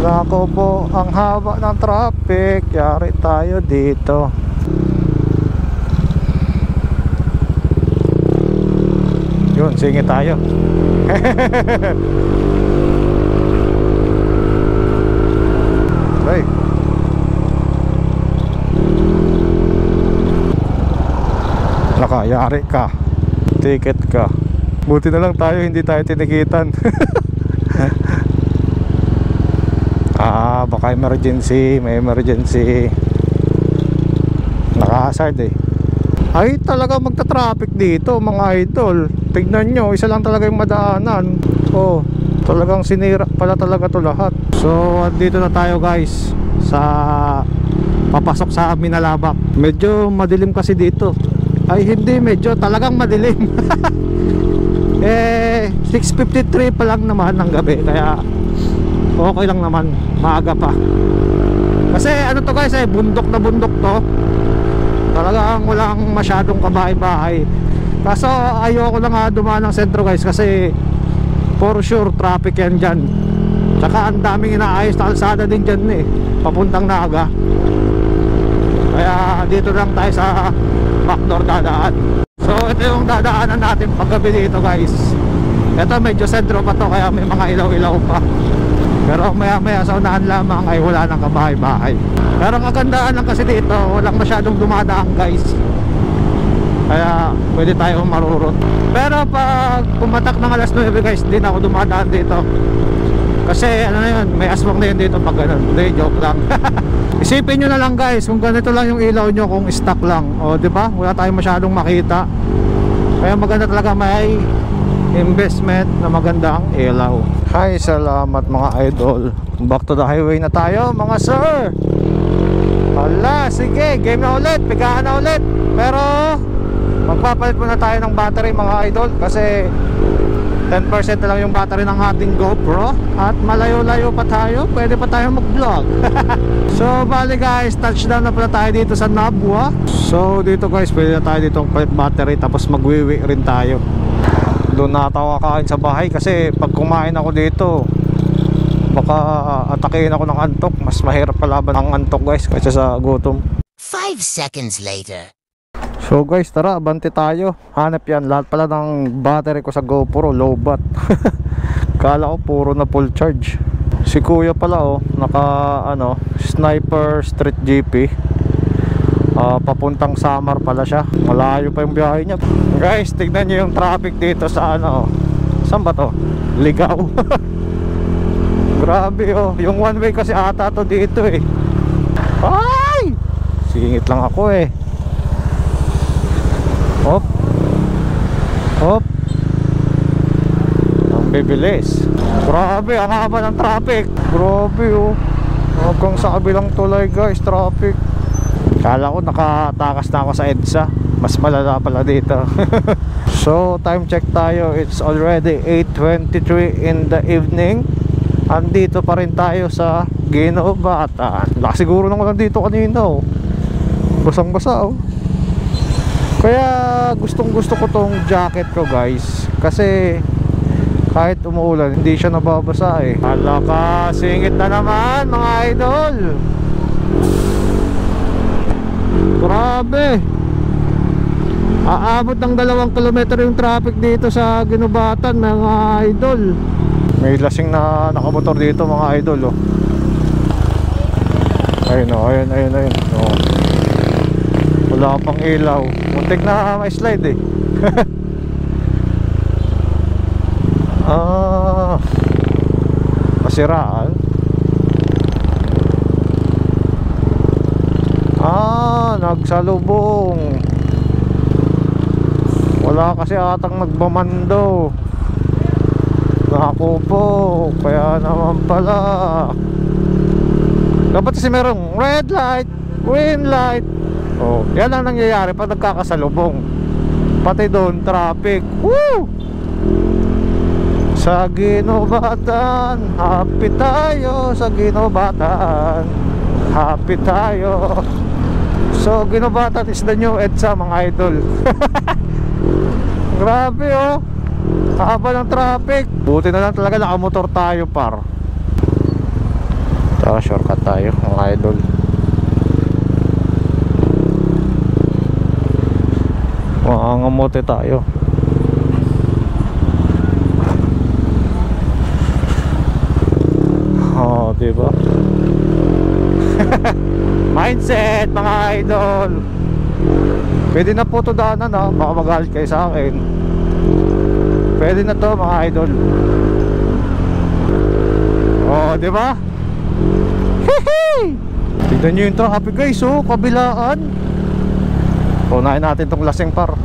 Nako po, ang haba ng traffic. Yari tayo dito. Yun, singit tayo. Ay. Nakayari ka. Ticket ka. Buti na lang tayo, hindi tayo tinikitan. Baka emergency. May emergency. Naka-hazard eh. Ay talaga magta-traffic dito mga idol. Tignan nyo, isa lang talaga yung madaanan. Oh, talagang sinira pala talaga to lahat. So andito na tayo guys sa papasok sa Minalabak. Medyo madilim kasi dito. Ay hindi, medyo talagang madilim. 6:53 pa lang naman ng gabi, kaya okay lang naman, maaga pa. Kasi ano to guys, bundok na bundok to. Talagang walang masyadong kabahay-bahay. Kaso ayoko lang nga dumaan ng sentro guys, kasi for sure traffic yan dyan. Tsaka ang daming inaayos na kalsada din dyan papuntang Naga. Kaya dito lang tayo sa backdoor dadaan. So ito yung dadaanan natin paggabi dito guys. Ito medyo sentro pa to, kaya may mga ilaw-ilaw pa. Pero maya maya sa unahan lamang ay wala nang kabahay-bahay. Pero ang kagandaan lang kasi dito, walang masyadong dumadaan guys. Kaya pwede tayo marurot. Pero pag pumatak ng alas 9 guys, hindi na ako dumadaan dito. Kasi ano na yun, may aswang na yun dito pag ganun. Hindi, joke lang. Isipin nyo na lang guys, kung ganito lang yung ilaw nyo, kung stock lang, o diba, wala tayong masyadong makita. Kaya maganda talaga may investment na magandang ilaw. Hi, salamat mga idol. Back to the highway na tayo mga sir. Hala, sige, game na ulit, pigaan na ulit. Pero magpapalit muna tayo ng battery mga idol, kasi 10% na lang yung battery ng ating GoPro. At malayo-layo pa tayo, pwede pa tayo mag-vlog. So bali guys, touchdown na pala tayo dito sa Nabwa. So dito guys, pwede na tayo dito palit battery, tapos magwiwi rin tayo. Doon na tayo kakain sa bahay, kasi pag kumain ako dito baka atakein ako ng antok. Mas mahirap palaban ang antok guys kaysa sa gutom. 5 seconds later. So guys, tara, abante tayo. Hanap yan, lahat pala ng battery ko sa GoPro low bat. Kala ko puro na full charge. Si kuya pala naka Sniper Street GP. Papuntang Samar pala siya. Malayo pa yung biyahe niya. Guys, tignan nyo yung traffic dito sa saan ba to? Ligaw. Grabe yung one way kasi ata to dito Ay! Singit lang ako Hop. Hop. Ang bibilis. Grabe, ang haba ng traffic. Grabe hanggang sa kabilang tulay guys, traffic. Kala ko nakatakas na ako sa EDSA. Mas malala pala dito. So time check tayo, it's already 8:23 in the evening. Andito pa rin tayo sa Ginobatan. Siguro nang nandito kanina basang basa Kaya gustong gusto ko tong jacket ko guys, kasi kahit umuulan hindi siya nababasa Hala ka, singit na naman mga idol. Grabe, aabot ng 2 kilometro yung traffic dito sa Ginobatan mga idol. May lasing na nakamotor dito mga idol Ayun wala pang ilaw, muntik na ma-slide masiraan. Nagsalubong. Wala kasi atang nagbamando. Naku po, kaya naman pala. Dapat kasi merong red light, green light. Yan ang nangyayari pag nagkakasalubong. Pati doon traffic. Woo! Sa Ginobatan, happy tayo. Sa Ginobatan, happy tayo. So Ginobatan is the new EDSA mga idol. Grabe haba ng traffic. Buti na lang talaga nakamotor tayo par. Tara, shortcut tayo mga idol. Mangangamote tayo. Diba? mindset mga idol. Pwede na po to daanan ha, baka magalit kayo sa akin. Pwede na to mga idol. Oh, di ba? Tignan nyo yung traffic guys, oh, kabilaan. Unahin natin tong lasing par.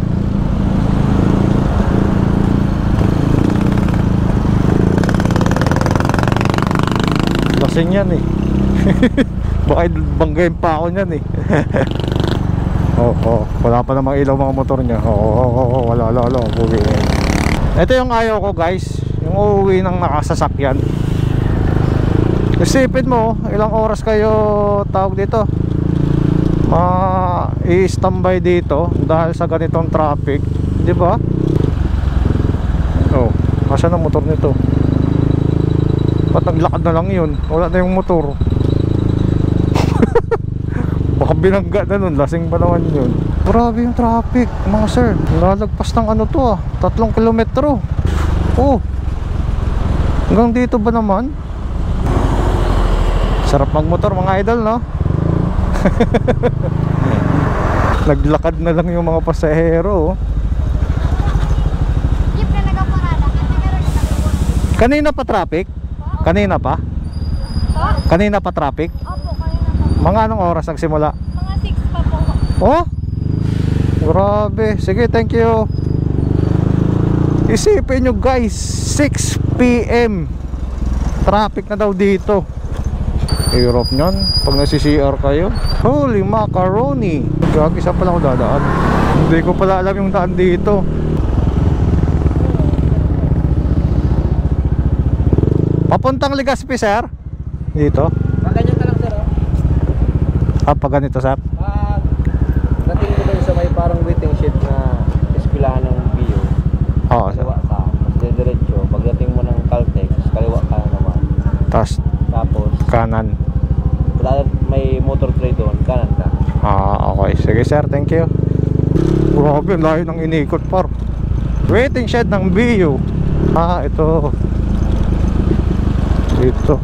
Lasing yan eh. Baka banggayin pa ako nyan eh. Oo, wala pa namang ilaw mga motor niya. Oo, wala. Bugi. Ito yung ayaw ko guys, yung uuwi ng nakasasakyan. Isipin mo, ilang oras kayo tawag dito i-standby dito dahil sa ganitong traffic, di ba? Oh, asan ang motor nito? Ba't naglakad na lang yun? Wala na yung motor. Baka binangga na nun, lasing pa naman yun. Grabe yung traffic mga sir. Lalagpas ng ano to 3 kilometro. Oh, hanggang dito ba naman? Sarap magmotor mga idol, no? Naglakad na lang yung mga pasahero, oh. Jeep na nagaparada kasi meron na nagbubuhat. Kanina pa traffic? Kanina pa? Kanina pa traffic? Opo, kanina pa. Mga anong oras nagsimula? Mga 6 pa po. Oh? Grabe. Sige, thank you. Isipin nyo guys, 6 PM traffic na daw dito. Hirap nyan pag nasi-CR kayo. Holy macaroni. Gagi, saan pala ako dadaan? Hindi ko pala alam yung daan dito. Papuntang Legazpi sir? Dito? Ganyan ka lang sir, oh. Pag ganito sir? Dating mo doon sa may parang waiting shed na eskwelahan ng BU. Oo sir. Kaliwa ka, tapos diretso. Pagdating mo ng Caltex, kaliwa ka naman. Tapos Tapos kanan. may motor trade doon, kanan ka. Okay. Sige sir, thank you. Grabe, layo ng inikot par. Waiting shed ng BU. Ito. Dito.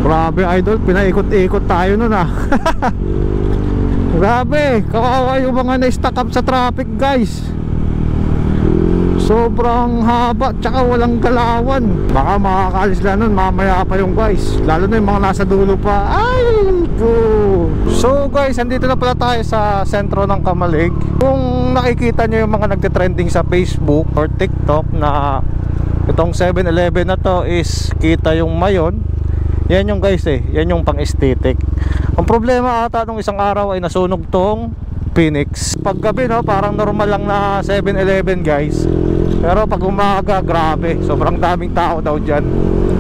Grabe idol, pinaikot-ikot tayo nun Grabe, kawawa yung mga na-stuck up sa traffic guys. Sobrang haba, tsaka walang galawan. Baka makakalis lang nun, mamaya pa yung guys. Lalo na yung mga nasa dulo pa. Ay, go. So guys, andito na pala tayo sa sentro ng Kamalig. Kung nakikita nyo yung mga nagtitrending sa Facebook or TikTok na itong 7-Eleven na to is kita yung mayon. Yan yung guys yan yung pang aesthetic. Ang problema ata nung isang araw ay nasunog tong Phoenix. Pag gabi no, parang normal lang na 7-Eleven guys. Pero pag umaga, grabe, sobrang daming tao daw dyan.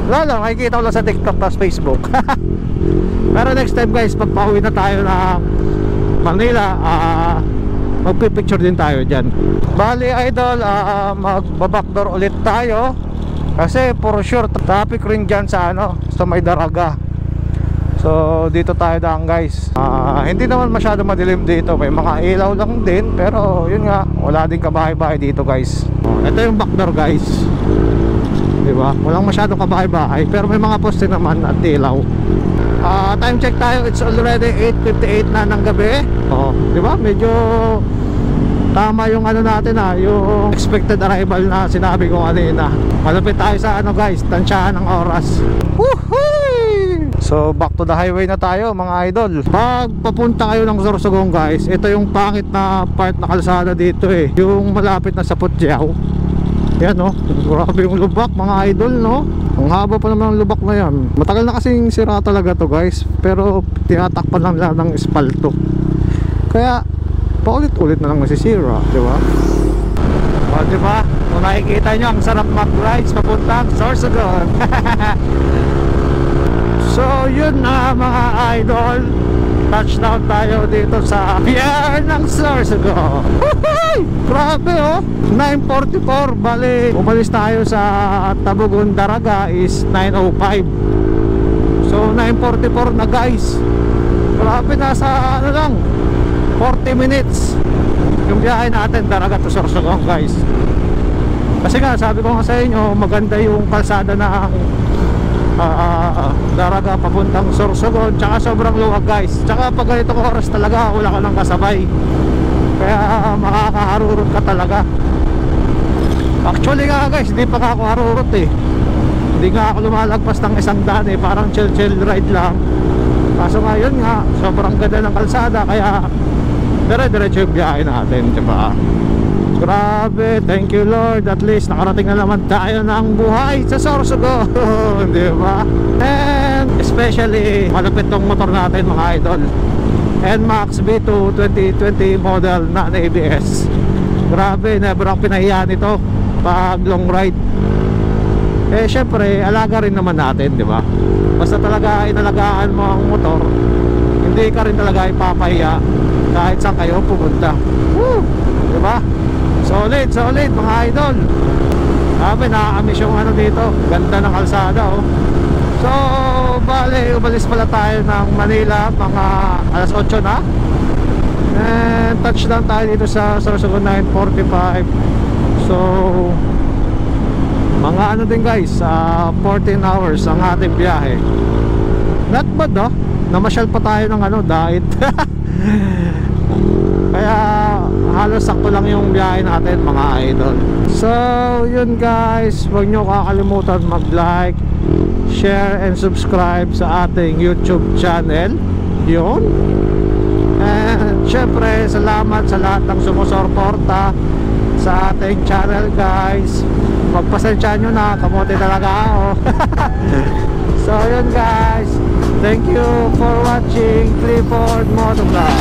Wala lang, nakikita ko lang sa TikTok tas Facebook. Pero next time guys, pag pauwi na tayo na Manila, magpipicture din tayo dyan. Bali idol, magbabackdoor ulit tayo. Kasi for sure, traffic rin dyan sa sa may Daraga. So dito tayo daan guys. Hindi naman masyado madilim dito, may mga ilaw lang din. Pero yun nga, wala din kabahay-bahay dito guys. Ito yung backdoor guys, diba? Walang masyadong kabahay-bahay, pero may mga poste naman at ilaw. Time check tayo, it's already 8:58 na ng gabi. Diba? Medyo tama yung natin yung expected arrival na sinabi ko kanina. Malapit tayo sa guys, tansyahan ng oras. Woohoo! So back to the highway na tayo mga idol. Pag papunta kayo ng Sorsogon guys, ito yung pangit na part na kalsada dito yung malapit na sa Putyaw. Yan grabe yung lubak mga idol Ang haba pa naman ng lubak na yan. Matagal na kasing sira talaga to guys, pero tinatakpan lang nila ng espalto. Kaya paulit-ulit na lang nasisira, diba? Diba? Kung nakikita nyo, ang sarap mag-rides papuntang Sorsogon. So yun na mga idol, touchdown tayo dito sa pier ng Sorsogon. Grabe 9:44. Bali umalis tayo sa Tabogon Daraga is 9:05. So 9:44 na guys. Grabe, nasa lang 40 minutes yung biyahe natin Daraga to Sorsogon guys. Kasi nga sabi ko nga sa inyo, maganda yung kalsada ng Daraga papuntang Sorsogon. Tsaka sobrang luwag guys. Tsaka pag ganitong oras talaga wala ka ng kasabay, kaya makakaharurot ka talaga. Actually nga guys, hindi pa ako harurot eh. Hindi nga ako lumalagpas ng 100 eh. Parang chill ride lang. Kaso ngayon nga sobrang ganda ng kalsada, kaya dire-diretso yung biyahe natin, diba? Grabe, thank you Lord. At least nakarating na naman tayo ng buhay sa Sorsogon. Diba? And especially malapit tong motor natin mga idol, NMAX V2 2020 model na ABS. Grabe, never ang pinahiya nito pag long ride. Eh syempre, alaga rin naman natin, di ba? Basta talaga inalagaan mo ang motor, hindi ka rin talaga ipapahiya kahit saan kayo pupunta. Woo! Di ba? Solid mga idol. Grabe, nakakamiss yung ano dito. Ganda ng kalsada oh. So, bale, umalis pala tayo ng Manila mga alas 8 na. And touchdown tayo dito sa Sorsogon 9:45. So, mga ano din guys, 14 hours ang ating biyahe. Not bad oh. Namasyal pa tayo ng ano, diet. Kaya halos sakto lang yung biyahe natin mga idol. So yun guys, huwag nyo kakalimutan mag-like, share and subscribe sa ating YouTube channel. Yun. And syempre salamat sa lahat ng sumusuporta sa ating channel guys. Magpasensya nyo na, kamote talaga ako. So yun guys, thank you for watching Clifford Motovlog.